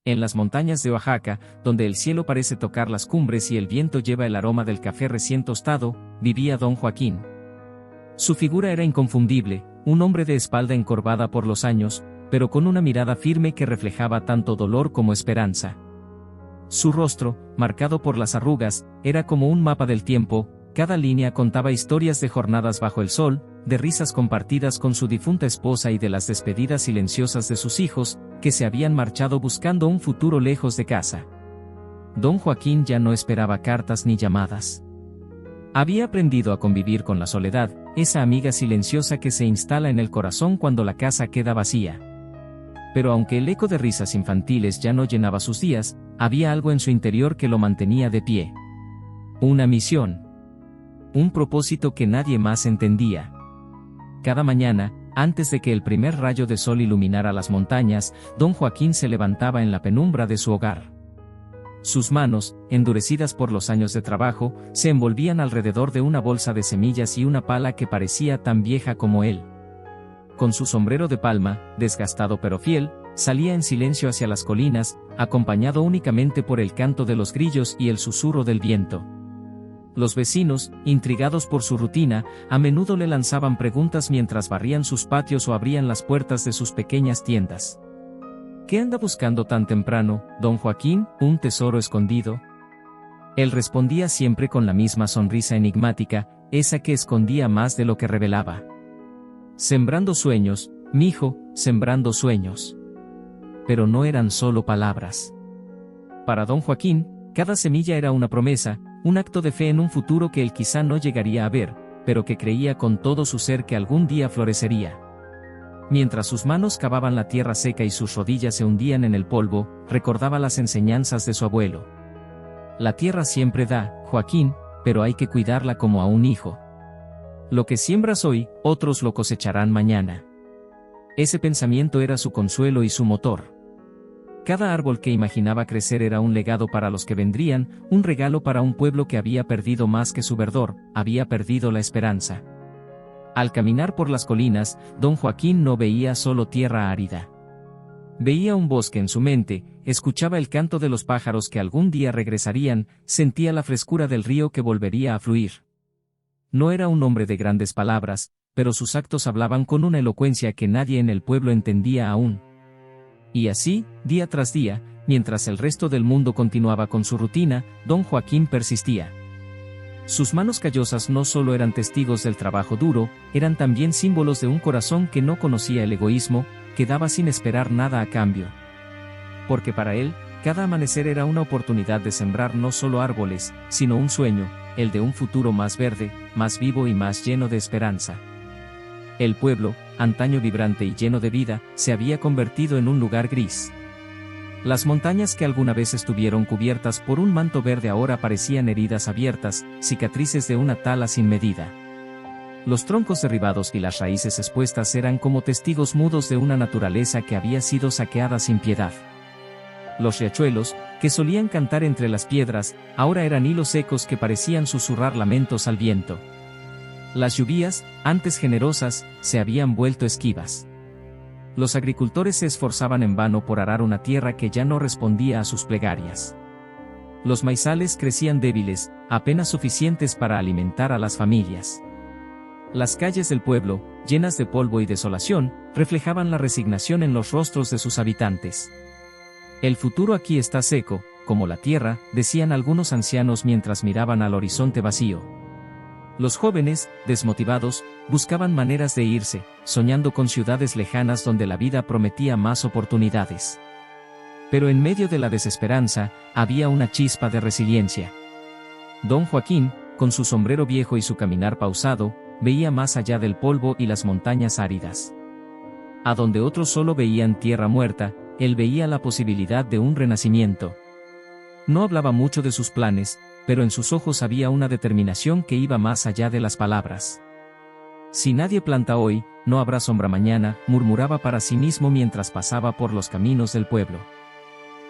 En las montañas de Oaxaca, donde el cielo parece tocar las cumbres y el viento lleva el aroma del café recién tostado, vivía don Joaquín. Su figura era inconfundible, un hombre de espalda encorvada por los años, pero con una mirada firme que reflejaba tanto dolor como esperanza. Su rostro, marcado por las arrugas, era como un mapa del tiempo, cada línea contaba historias de jornadas bajo el sol, de risas compartidas con su difunta esposa y de las despedidas silenciosas de sus hijos, que se habían marchado buscando un futuro lejos de casa. Don Joaquín ya no esperaba cartas ni llamadas. Había aprendido a convivir con la soledad, esa amiga silenciosa que se instala en el corazón cuando la casa queda vacía. Pero aunque el eco de risas infantiles ya no llenaba sus días, había algo en su interior que lo mantenía de pie. Una misión. Un propósito que nadie más entendía. Cada mañana, antes de que el primer rayo de sol iluminara las montañas, don Joaquín se levantaba en la penumbra de su hogar. Sus manos, endurecidas por los años de trabajo, se envolvían alrededor de una bolsa de semillas y una pala que parecía tan vieja como él. Con su sombrero de palma, desgastado pero fiel, salía en silencio hacia las colinas, acompañado únicamente por el canto de los grillos y el susurro del viento. Los vecinos, intrigados por su rutina, a menudo le lanzaban preguntas mientras barrían sus patios o abrían las puertas de sus pequeñas tiendas. ¿Qué anda buscando tan temprano, don Joaquín? ¿Un tesoro escondido? Él respondía siempre con la misma sonrisa enigmática, esa que escondía más de lo que revelaba. Sembrando sueños, mijo, sembrando sueños. Pero no eran solo palabras. Para don Joaquín, cada semilla era una promesa, un acto de fe en un futuro que él quizá no llegaría a ver, pero que creía con todo su ser que algún día florecería. Mientras sus manos cavaban la tierra seca y sus rodillas se hundían en el polvo, recordaba las enseñanzas de su abuelo. La tierra siempre da, Joaquín, pero hay que cuidarla como a un hijo. Lo que siembras hoy, otros lo cosecharán mañana. Ese pensamiento era su consuelo y su motor. Cada árbol que imaginaba crecer era un legado para los que vendrían, un regalo para un pueblo que había perdido más que su verdor, había perdido la esperanza. Al caminar por las colinas, don Joaquín no veía solo tierra árida. Veía un bosque en su mente, escuchaba el canto de los pájaros que algún día regresarían, sentía la frescura del río que volvería a fluir. No era un hombre de grandes palabras, pero sus actos hablaban con una elocuencia que nadie en el pueblo entendía aún. Y así, día tras día, mientras el resto del mundo continuaba con su rutina, don Joaquín persistía. Sus manos callosas no solo eran testigos del trabajo duro, eran también símbolos de un corazón que no conocía el egoísmo, que daba sin esperar nada a cambio. Porque para él, cada amanecer era una oportunidad de sembrar no solo árboles, sino un sueño, el de un futuro más verde, más vivo y más lleno de esperanza. El pueblo, antaño vibrante y lleno de vida, se había convertido en un lugar gris. Las montañas que alguna vez estuvieron cubiertas por un manto verde ahora parecían heridas abiertas, cicatrices de una tala sin medida. Los troncos derribados y las raíces expuestas eran como testigos mudos de una naturaleza que había sido saqueada sin piedad. Los riachuelos, que solían cantar entre las piedras, ahora eran hilos secos que parecían susurrar lamentos al viento. Las lluvias, antes generosas, se habían vuelto esquivas. Los agricultores se esforzaban en vano por arar una tierra que ya no respondía a sus plegarias. Los maizales crecían débiles, apenas suficientes para alimentar a las familias. Las calles del pueblo, llenas de polvo y desolación, reflejaban la resignación en los rostros de sus habitantes. El futuro aquí está seco, como la tierra, decían algunos ancianos mientras miraban al horizonte vacío. Los jóvenes, desmotivados, buscaban maneras de irse, soñando con ciudades lejanas donde la vida prometía más oportunidades. Pero en medio de la desesperanza, había una chispa de resiliencia. Don Joaquín, con su sombrero viejo y su caminar pausado, veía más allá del polvo y las montañas áridas. A donde otros solo veían tierra muerta, él veía la posibilidad de un renacimiento. No hablaba mucho de sus planes, pero en sus ojos había una determinación que iba más allá de las palabras. Si nadie planta hoy, no habrá sombra mañana, murmuraba para sí mismo mientras pasaba por los caminos del pueblo.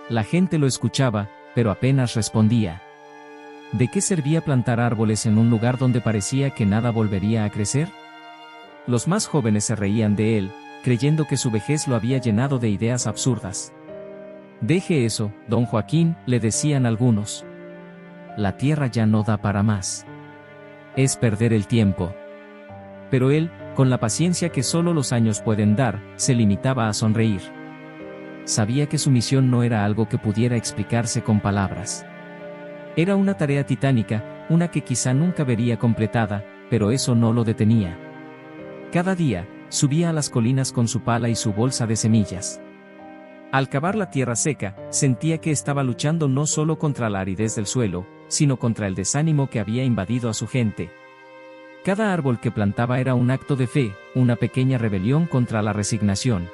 La gente lo escuchaba, pero apenas respondía. ¿De qué servía plantar árboles en un lugar donde parecía que nada volvería a crecer? Los más jóvenes se reían de él, creyendo que su vejez lo había llenado de ideas absurdas. Deje eso, don Joaquín, le decían algunos. La tierra ya no da para más. Es perder el tiempo. Pero él, con la paciencia que solo los años pueden dar, se limitaba a sonreír. Sabía que su misión no era algo que pudiera explicarse con palabras. Era una tarea titánica, una que quizá nunca vería completada, pero eso no lo detenía. Cada día, subía a las colinas con su pala y su bolsa de semillas. Al cavar la tierra seca, sentía que estaba luchando no solo contra la aridez del suelo, sino contra el desánimo que había invadido a su gente. Cada árbol que plantaba era un acto de fe, una pequeña rebelión contra la resignación.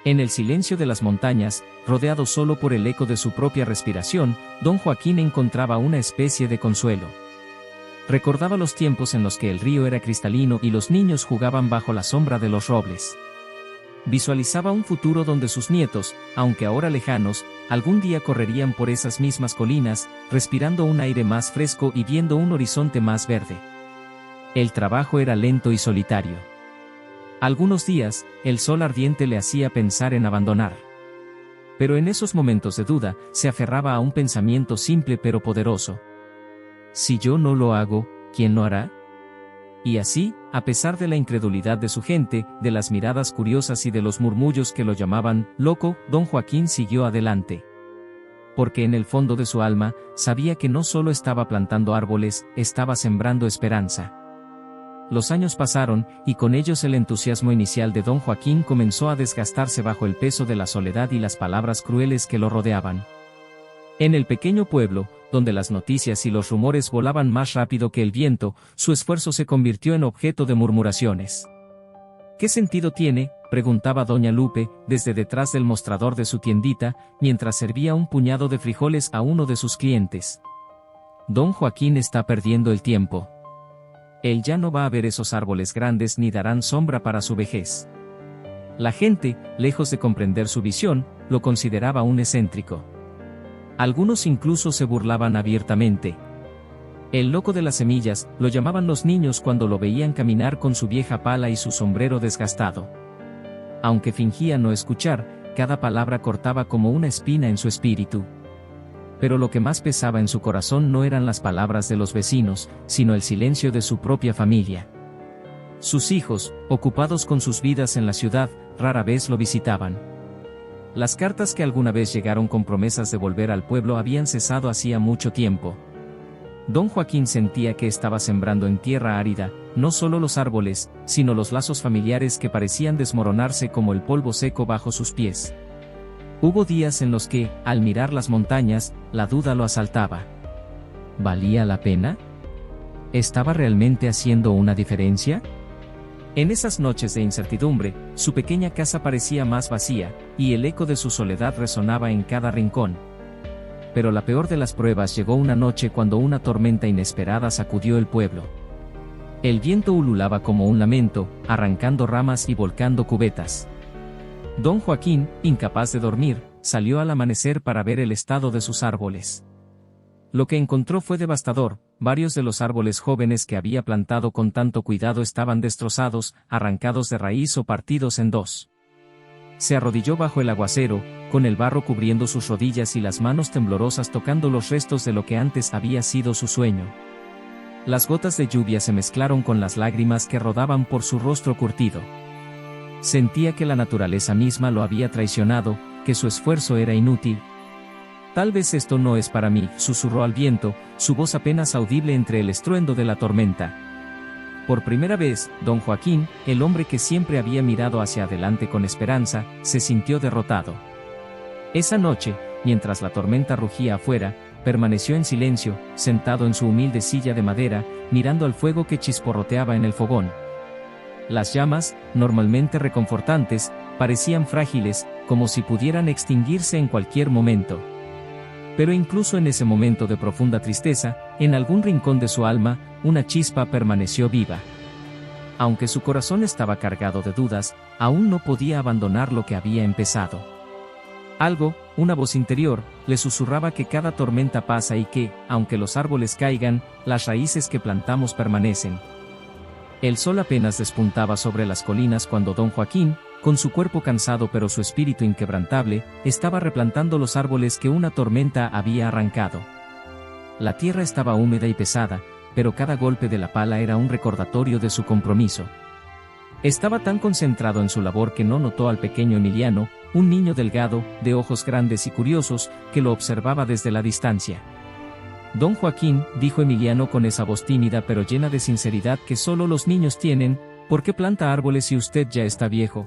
En el silencio de las montañas, rodeado solo por el eco de su propia respiración, don Joaquín encontraba una especie de consuelo. Recordaba los tiempos en los que el río era cristalino y los niños jugaban bajo la sombra de los robles. Visualizaba un futuro donde sus nietos, aunque ahora lejanos, algún día correrían por esas mismas colinas, respirando un aire más fresco y viendo un horizonte más verde. El trabajo era lento y solitario. Algunos días, el sol ardiente le hacía pensar en abandonar. Pero en esos momentos de duda, se aferraba a un pensamiento simple pero poderoso. Si yo no lo hago, ¿quién lo hará? Y así, a pesar de la incredulidad de su gente, de las miradas curiosas y de los murmullos que lo llamaban loco, don Joaquín siguió adelante. Porque en el fondo de su alma, sabía que no solo estaba plantando árboles, estaba sembrando esperanza. Los años pasaron, y con ellos el entusiasmo inicial de don Joaquín comenzó a desgastarse bajo el peso de la soledad y las palabras crueles que lo rodeaban. En el pequeño pueblo, donde las noticias y los rumores volaban más rápido que el viento, su esfuerzo se convirtió en objeto de murmuraciones. ¿Qué sentido tiene?, preguntaba doña Lupe, desde detrás del mostrador de su tiendita, mientras servía un puñado de frijoles a uno de sus clientes. Don Joaquín está perdiendo el tiempo. Él ya no va a ver esos árboles grandes ni darán sombra para su vejez. La gente, lejos de comprender su visión, lo consideraba un excéntrico. Algunos incluso se burlaban abiertamente. El loco de las semillas, lo llamaban los niños cuando lo veían caminar con su vieja pala y su sombrero desgastado. Aunque fingía no escuchar, cada palabra cortaba como una espina en su espíritu. Pero lo que más pesaba en su corazón no eran las palabras de los vecinos, sino el silencio de su propia familia. Sus hijos, ocupados con sus vidas en la ciudad, rara vez lo visitaban. Las cartas que alguna vez llegaron con promesas de volver al pueblo habían cesado hacía mucho tiempo. Don Joaquín sentía que estaba sembrando en tierra árida, no solo los árboles, sino los lazos familiares que parecían desmoronarse como el polvo seco bajo sus pies. Hubo días en los que, al mirar las montañas, la duda lo asaltaba. ¿Valía la pena? ¿Estaba realmente haciendo una diferencia? En esas noches de incertidumbre, su pequeña casa parecía más vacía, y el eco de su soledad resonaba en cada rincón. Pero la peor de las pruebas llegó una noche cuando una tormenta inesperada sacudió el pueblo. El viento ululaba como un lamento, arrancando ramas y volcando cubetas. Don Joaquín, incapaz de dormir, salió al amanecer para ver el estado de sus árboles. Lo que encontró fue devastador. Varios de los árboles jóvenes que había plantado con tanto cuidado estaban destrozados, arrancados de raíz o partidos en dos. Se arrodilló bajo el aguacero, con el barro cubriendo sus rodillas y las manos temblorosas tocando los restos de lo que antes había sido su sueño. Las gotas de lluvia se mezclaron con las lágrimas que rodaban por su rostro curtido. Sentía que la naturaleza misma lo había traicionado, que su esfuerzo era inútil. Tal vez esto no es para mí, susurró al viento, su voz apenas audible entre el estruendo de la tormenta. Por primera vez, don Joaquín, el hombre que siempre había mirado hacia adelante con esperanza, se sintió derrotado. Esa noche, mientras la tormenta rugía afuera, permaneció en silencio, sentado en su humilde silla de madera, mirando al fuego que chisporroteaba en el fogón. Las llamas, normalmente reconfortantes, parecían frágiles, como si pudieran extinguirse en cualquier momento. Pero incluso en ese momento de profunda tristeza, en algún rincón de su alma, una chispa permaneció viva. Aunque su corazón estaba cargado de dudas, aún no podía abandonar lo que había empezado. Algo, una voz interior, le susurraba que cada tormenta pasa y que, aunque los árboles caigan, las raíces que plantamos permanecen. El sol apenas despuntaba sobre las colinas cuando don Joaquín, con su cuerpo cansado pero su espíritu inquebrantable, estaba replantando los árboles que una tormenta había arrancado. La tierra estaba húmeda y pesada, pero cada golpe de la pala era un recordatorio de su compromiso. Estaba tan concentrado en su labor que no notó al pequeño Emiliano, un niño delgado, de ojos grandes y curiosos, que lo observaba desde la distancia. Don Joaquín, dijo Emiliano con esa voz tímida pero llena de sinceridad que solo los niños tienen, ¿por qué planta árboles si usted ya está viejo?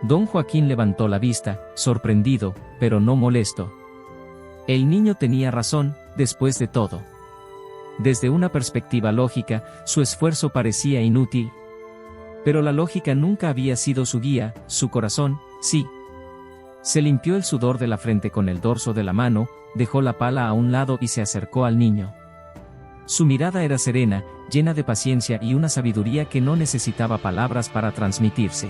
Don Joaquín levantó la vista, sorprendido, pero no molesto. El niño tenía razón, después de todo. Desde una perspectiva lógica, su esfuerzo parecía inútil. Pero la lógica nunca había sido su guía, su corazón, sí. Se limpió el sudor de la frente con el dorso de la mano, dejó la pala a un lado y se acercó al niño. Su mirada era serena, llena de paciencia y una sabiduría que no necesitaba palabras para transmitirse.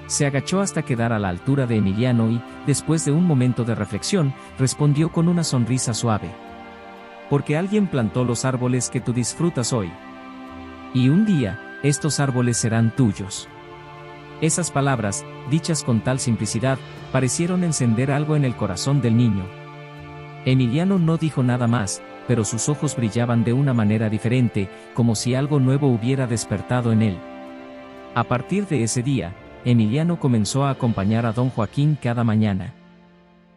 Se agachó hasta quedar a la altura de Emiliano y, después de un momento de reflexión, respondió con una sonrisa suave. Porque alguien plantó los árboles que tú disfrutas hoy. Y un día, estos árboles serán tuyos. Esas palabras, dichas con tal simplicidad, parecieron encender algo en el corazón del niño. Emiliano no dijo nada más, pero sus ojos brillaban de una manera diferente, como si algo nuevo hubiera despertado en él. A partir de ese día, Emiliano comenzó a acompañar a don Joaquín cada mañana.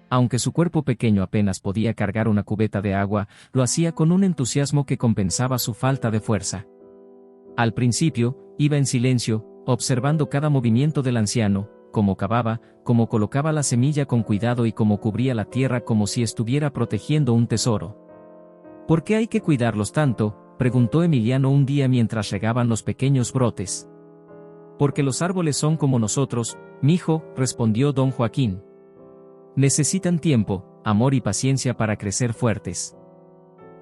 Aunque su cuerpo pequeño apenas podía cargar una cubeta de agua, lo hacía con un entusiasmo que compensaba su falta de fuerza. Al principio, iba en silencio, observando cada movimiento del anciano, cómo cavaba, cómo colocaba la semilla con cuidado y cómo cubría la tierra como si estuviera protegiendo un tesoro. ¿Por qué hay que cuidarlos tanto?, preguntó Emiliano un día mientras regaban los pequeños brotes. Porque los árboles son como nosotros, mijo, respondió don Joaquín. Necesitan tiempo, amor y paciencia para crecer fuertes.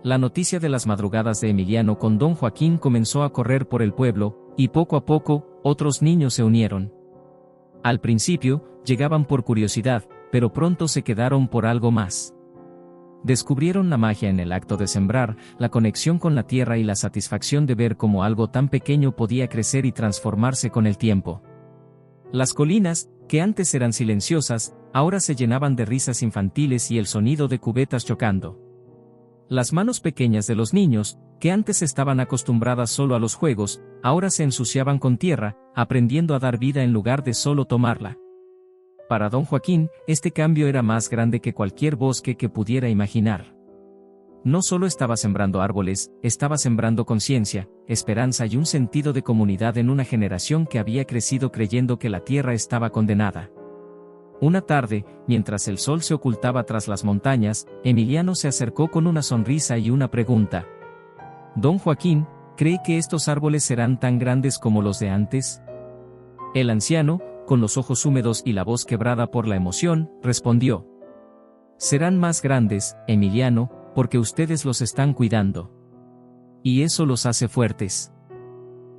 La noticia de las madrugadas de Emiliano con don Joaquín comenzó a correr por el pueblo, y poco a poco, otros niños se unieron. Al principio, llegaban por curiosidad, pero pronto se quedaron por algo más. Descubrieron la magia en el acto de sembrar, la conexión con la tierra y la satisfacción de ver cómo algo tan pequeño podía crecer y transformarse con el tiempo. Las colinas, que antes eran silenciosas, ahora se llenaban de risas infantiles y el sonido de cubetas chocando. Las manos pequeñas de los niños, que antes estaban acostumbradas solo a los juegos, ahora se ensuciaban con tierra, aprendiendo a dar vida en lugar de solo tomarla. Para don Joaquín, este cambio era más grande que cualquier bosque que pudiera imaginar. No solo estaba sembrando árboles, estaba sembrando conciencia, esperanza y un sentido de comunidad en una generación que había crecido creyendo que la tierra estaba condenada. Una tarde, mientras el sol se ocultaba tras las montañas, Emiliano se acercó con una sonrisa y una pregunta. Don Joaquín, ¿cree que estos árboles serán tan grandes como los de antes? El anciano, con los ojos húmedos y la voz quebrada por la emoción, respondió. Serán más grandes, Emiliano, porque ustedes los están cuidando. Y eso los hace fuertes.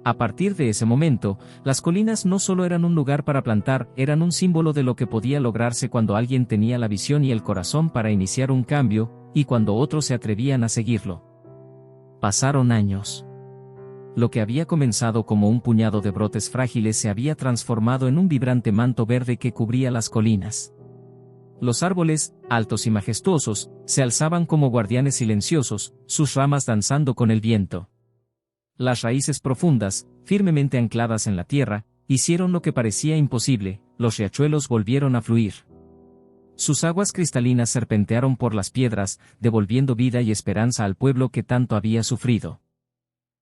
A partir de ese momento, las colinas no solo eran un lugar para plantar, eran un símbolo de lo que podía lograrse cuando alguien tenía la visión y el corazón para iniciar un cambio, y cuando otros se atrevían a seguirlo. Pasaron años. Lo que había comenzado como un puñado de brotes frágiles se había transformado en un vibrante manto verde que cubría las colinas. Los árboles, altos y majestuosos, se alzaban como guardianes silenciosos, sus ramas danzando con el viento. Las raíces profundas, firmemente ancladas en la tierra, hicieron lo que parecía imposible, los riachuelos volvieron a fluir. Sus aguas cristalinas serpentearon por las piedras, devolviendo vida y esperanza al pueblo que tanto había sufrido.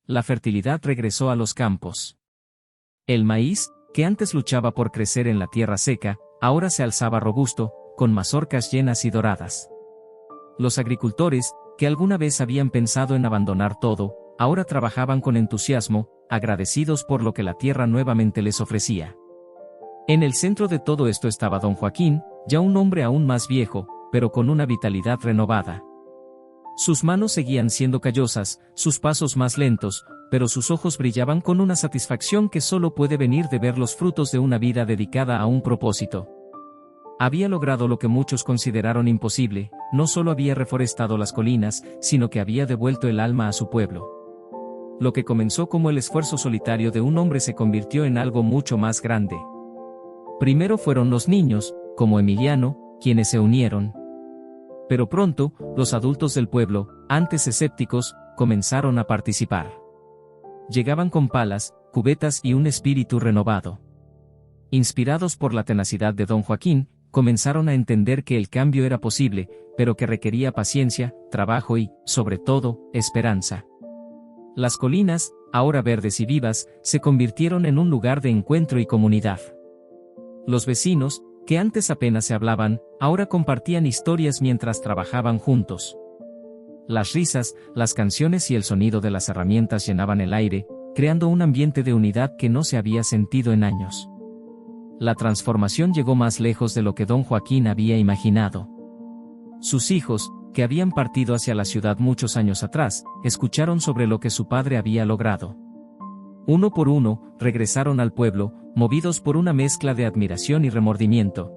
La fertilidad regresó a los campos. El maíz, que antes luchaba por crecer en la tierra seca, ahora se alzaba robusto, con mazorcas llenas y doradas. Los agricultores, que alguna vez habían pensado en abandonar todo, ahora trabajaban con entusiasmo, agradecidos por lo que la tierra nuevamente les ofrecía. En el centro de todo esto estaba don Joaquín, ya un hombre aún más viejo, pero con una vitalidad renovada. Sus manos seguían siendo callosas, sus pasos más lentos, pero sus ojos brillaban con una satisfacción que solo puede venir de ver los frutos de una vida dedicada a un propósito. Había logrado lo que muchos consideraron imposible, no solo había reforestado las colinas, sino que había devuelto el alma a su pueblo. Lo que comenzó como el esfuerzo solitario de un hombre se convirtió en algo mucho más grande. Primero fueron los niños, como Emiliano, quienes se unieron. Pero pronto, los adultos del pueblo, antes escépticos, comenzaron a participar. Llegaban con palas, cubetas y un espíritu renovado. Inspirados por la tenacidad de don Joaquín, comenzaron a entender que el cambio era posible, pero que requería paciencia, trabajo y, sobre todo, esperanza. Las colinas, ahora verdes y vivas, se convirtieron en un lugar de encuentro y comunidad. Los vecinos, que antes apenas se hablaban, ahora compartían historias mientras trabajaban juntos. Las risas, las canciones y el sonido de las herramientas llenaban el aire, creando un ambiente de unidad que no se había sentido en años. La transformación llegó más lejos de lo que don Joaquín había imaginado. Sus hijos, que habían partido hacia la ciudad muchos años atrás, escucharon sobre lo que su padre había logrado. Uno por uno, regresaron al pueblo, movidos por una mezcla de admiración y remordimiento.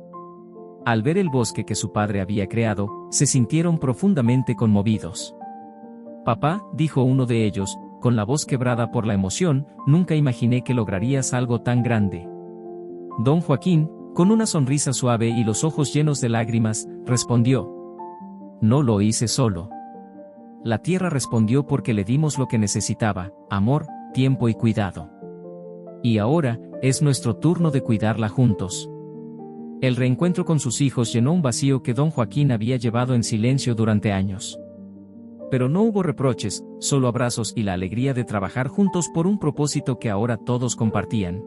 Al ver el bosque que su padre había creado, se sintieron profundamente conmovidos. «Papá», dijo uno de ellos, con la voz quebrada por la emoción, «nunca imaginé que lograrías algo tan grande». Don Joaquín, con una sonrisa suave y los ojos llenos de lágrimas, respondió: «No lo hice solo. La tierra respondió porque le dimos lo que necesitaba, amor, tiempo y cuidado. Y ahora, es nuestro turno de cuidarla juntos». El reencuentro con sus hijos llenó un vacío que don Joaquín había llevado en silencio durante años. Pero no hubo reproches, solo abrazos y la alegría de trabajar juntos por un propósito que ahora todos compartían.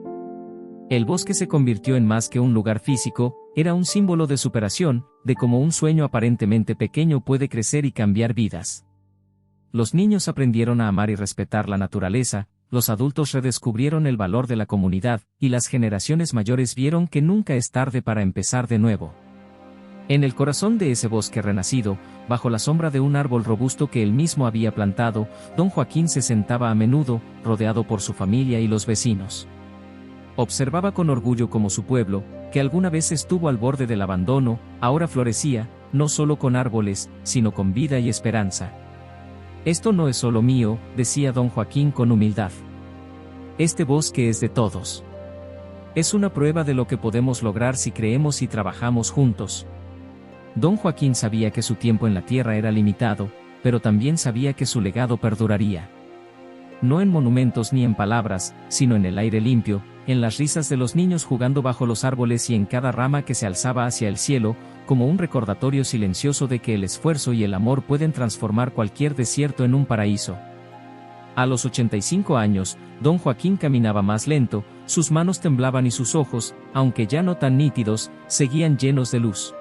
El bosque se convirtió en más que un lugar físico, era un símbolo de superación, de cómo un sueño aparentemente pequeño puede crecer y cambiar vidas. Los niños aprendieron a amar y respetar la naturaleza, los adultos redescubrieron el valor de la comunidad, y las generaciones mayores vieron que nunca es tarde para empezar de nuevo. En el corazón de ese bosque renacido, bajo la sombra de un árbol robusto que él mismo había plantado, don Joaquín se sentaba a menudo, rodeado por su familia y los vecinos. Observaba con orgullo cómo su pueblo, que alguna vez estuvo al borde del abandono, ahora florecía, no solo con árboles, sino con vida y esperanza. «Esto no es solo mío», decía don Joaquín con humildad. «Este bosque es de todos. Es una prueba de lo que podemos lograr si creemos y trabajamos juntos». Don Joaquín sabía que su tiempo en la tierra era limitado, pero también sabía que su legado perduraría. No en monumentos ni en palabras, sino en el aire limpio, en las risas de los niños jugando bajo los árboles y en cada rama que se alzaba hacia el cielo, como un recordatorio silencioso de que el esfuerzo y el amor pueden transformar cualquier desierto en un paraíso. A los 85 años, don Joaquín caminaba más lento, sus manos temblaban y sus ojos, aunque ya no tan nítidos, seguían llenos de luz.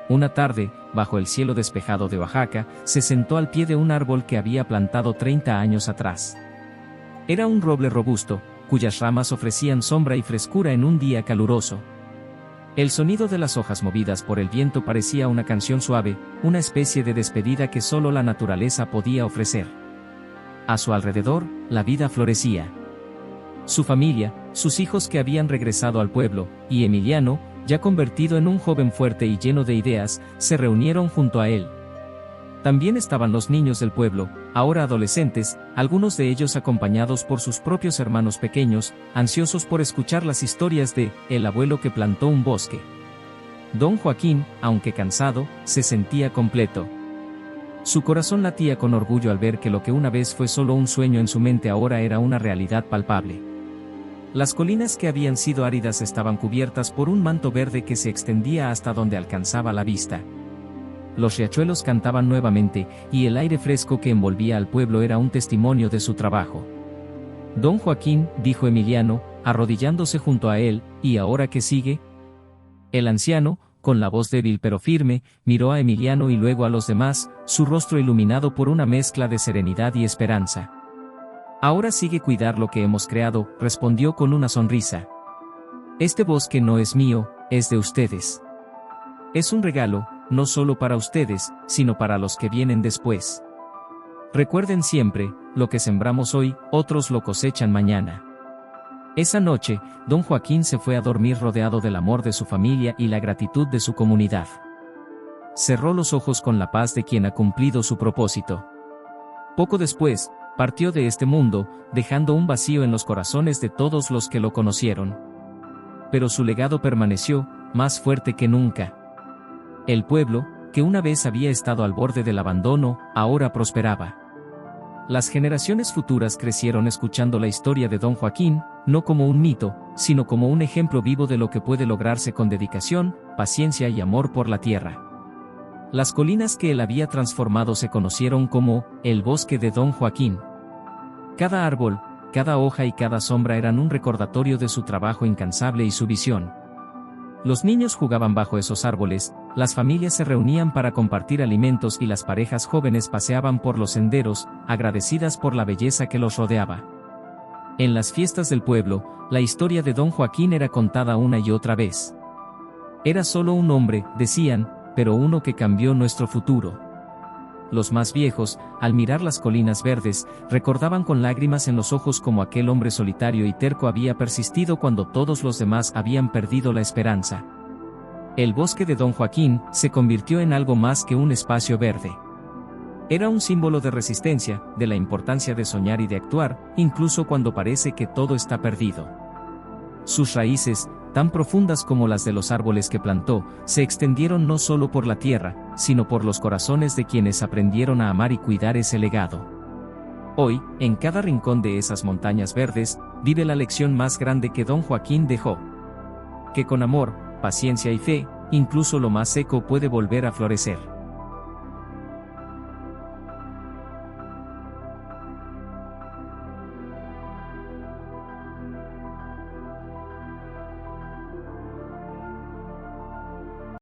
Una tarde, bajo el cielo despejado de Oaxaca, se sentó al pie de un árbol que había plantado 30 años atrás. Era un roble robusto, cuyas ramas ofrecían sombra y frescura en un día caluroso. El sonido de las hojas movidas por el viento parecía una canción suave, una especie de despedida que solo la naturaleza podía ofrecer. A su alrededor, la vida florecía. Su familia, sus hijos que habían regresado al pueblo, y Emiliano, ya convertido en un joven fuerte y lleno de ideas, se reunieron junto a él. También estaban los niños del pueblo, ahora adolescentes, algunos de ellos acompañados por sus propios hermanos pequeños, ansiosos por escuchar las historias de el abuelo que plantó un bosque. Don Joaquín, aunque cansado, se sentía completo. Su corazón latía con orgullo al ver que lo que una vez fue solo un sueño en su mente ahora era una realidad palpable. Las colinas que habían sido áridas estaban cubiertas por un manto verde que se extendía hasta donde alcanzaba la vista. Los riachuelos cantaban nuevamente, y el aire fresco que envolvía al pueblo era un testimonio de su trabajo. «Don Joaquín», dijo Emiliano, arrodillándose junto a él, «¿y ahora qué sigue?». El anciano, con la voz débil pero firme, miró a Emiliano y luego a los demás, su rostro iluminado por una mezcla de serenidad y esperanza. «Ahora sigue cuidar lo que hemos creado», respondió con una sonrisa. «Este bosque no es mío, es de ustedes. Es un regalo, no solo para ustedes, sino para los que vienen después. Recuerden siempre, lo que sembramos hoy, otros lo cosechan mañana». Esa noche, don Joaquín se fue a dormir rodeado del amor de su familia y la gratitud de su comunidad. Cerró los ojos con la paz de quien ha cumplido su propósito. Poco después, Partió de este mundo, dejando un vacío en los corazones de todos los que lo conocieron. Pero su legado permaneció, más fuerte que nunca. El pueblo, que una vez había estado al borde del abandono, ahora prosperaba. Las generaciones futuras crecieron escuchando la historia de Don Joaquín, no como un mito, sino como un ejemplo vivo de lo que puede lograrse con dedicación, paciencia y amor por la tierra. Las colinas que él había transformado se conocieron como el bosque de Don Joaquín. Cada árbol, cada hoja y cada sombra eran un recordatorio de su trabajo incansable y su visión. Los niños jugaban bajo esos árboles, las familias se reunían para compartir alimentos y las parejas jóvenes paseaban por los senderos, agradecidas por la belleza que los rodeaba. En las fiestas del pueblo, la historia de Don Joaquín era contada una y otra vez. Era solo un hombre, decían, pero uno que cambió nuestro futuro. Los más viejos, al mirar las colinas verdes, recordaban con lágrimas en los ojos cómo aquel hombre solitario y terco había persistido cuando todos los demás habían perdido la esperanza. El bosque de Don Joaquín se convirtió en algo más que un espacio verde. Era un símbolo de resistencia, de la importancia de soñar y de actuar, incluso cuando parece que todo está perdido. Sus raíces, tan profundas como las de los árboles que plantó, se extendieron no solo por la tierra, sino por los corazones de quienes aprendieron a amar y cuidar ese legado. Hoy, en cada rincón de esas montañas verdes, vive la lección más grande que Don Joaquín dejó. Que con amor, paciencia y fe, incluso lo más seco puede volver a florecer.